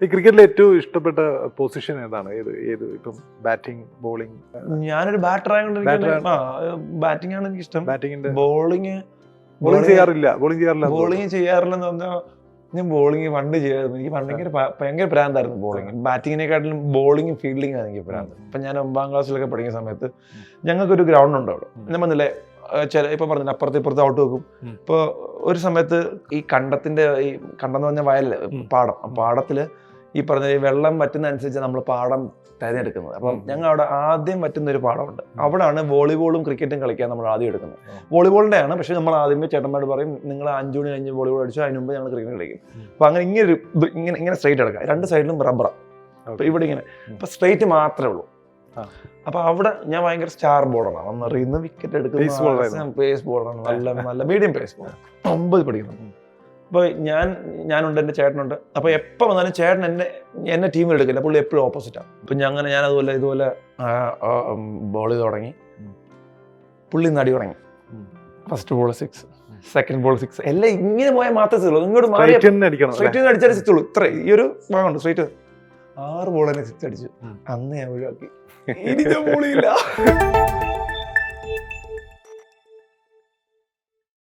ഈ ക്രിക്കറ്റിലെ ഏറ്റവും ഇഷ്ടപ്പെട്ട പൊസിഷൻ ഏതാണ്? ഇപ്പം ബാറ്റിംഗ്, ബോളിംഗ്? ഞാനൊരു ബാറ്റർ ആയതുകൊണ്ട് ബാറ്റിംഗ് ആണ് എനിക്ക് ഇഷ്ടം. ബാറ്റിംഗിന്റെ ബോളിംഗ് ചെയ്യാറില്ലെന്ന് ചെയ്യാറില്ലെന്ന് പറഞ്ഞാൽ ഞാൻ ബോളിംഗ് പണ്ട് ചെയ്യായിരുന്നു. എനിക്ക് ഭയങ്കര ഭ്രാന്തായിരുന്നു ബോളിംഗ്. ബാറ്റിങ്ങിനെക്കാട്ടിലും ബോളിംഗ് ഫീൽഡിംഗ് ആണ് എനിക്ക് ഭ്രാന്ത്. ഇപ്പൊ ഞാൻ 9ാം ക്ലാസ്സിലൊക്കെ പഠിക്കുന്ന സമയത്ത് ഞങ്ങൾക്കൊരു ഗ്രൗണ്ട് ഉണ്ട് അവിടെ. ഞാൻ പറഞ്ഞില്ലേ ഇപ്പൊ പറഞ്ഞില്ല അപ്പുറത്ത് ഇപ്പുറത്ത് ഔട്ട് വെക്കും. ഇപ്പൊ ഒരു സമയത്ത് ഈ കണ്ടത്തിന്റെ കണ്ടെന്ന് പറഞ്ഞ വയലില് പാടത്തില് ഈ പറഞ്ഞ വെള്ളം വറ്റുന്ന അനുസരിച്ച് നമ്മൾ പാടം തിരഞ്ഞെടുക്കുന്നത്. അപ്പം ഞങ്ങൾ അവിടെ ആദ്യം വറ്റുന്ന ഒരു പാടമുണ്ട്. അവിടെയാണ് വോളിബോളും ക്രിക്കറ്റും കളിക്കാൻ നമ്മൾ ആദ്യം എടുക്കുന്നത്. വോളിബോളിന്റെ ആണ്, പക്ഷെ നമ്മൾ ആദ്യമേ ചേട്ടന്മാരോട് പറയും നിങ്ങൾ 5 മണി കഴിഞ്ഞ് വോളിബോൾ അടിച്ചു, അതിന് മുമ്പ് ഞങ്ങൾ ക്രിക്കറ്റ് കളിക്കും. അപ്പൊ അങ്ങനെ ഇങ്ങനെ സ്ട്രൈറ്റ് എടുക്കാം. 2 സൈഡിലും റബ്ബറാണ്. അപ്പൊ ഇവിടെ ഇങ്ങനെ ഇപ്പൊ സ്ട്രൈറ്റ് മാത്രമേ ഉള്ളൂ. അപ്പൊ അവിടെ ഞാൻ ഭയങ്കര സ്റ്റാർ ബോളറാണ്. വന്നറിയുന്ന വിക്കറ്റ് എടുക്കുന്ന പേസ് ബോളറാണ്. നല്ല മീഡിയം പേസ് ബോളർ. 9 പഠിക്കുന്നു. അപ്പൊ ഞാനുണ്ട്, എന്റെ ചേട്ടനുണ്ട്. അപ്പൊ എപ്പോ വന്നാലും ചേട്ടൻ എന്നെ ടീമിൽ എടുക്കില്ല. പുള്ളി എപ്പോഴും ഓപ്പോസിറ്റാണ്. അപ്പൊ ഞാൻ ഇതുപോലെ ബോൾ ചെയ്ത് തുടങ്ങി. പുള്ളി നടി തുടങ്ങി. ഫസ്റ്റ് ബോൾ 6, സെക്കൻഡ് ബോൾ 6, എല്ലാം ഇങ്ങനെ പോയാൽ മാത്രമേ ഉള്ളൂ. ഇങ്ങോട്ട് സ്ട്രൈറ്റ് അടിച്ചാൽ 6 ഉള്ളൂ. ഇത്ര ഈ ഒരു ഭാഗമുണ്ട് സ്ട്രൈറ്റ്. 6 ബോൾ തന്നെ 6 അടിച്ചു. അന്ന് ഞാൻ ഒഴിവാക്കി. ഇനി ഞാൻ ബോളിയില്ല.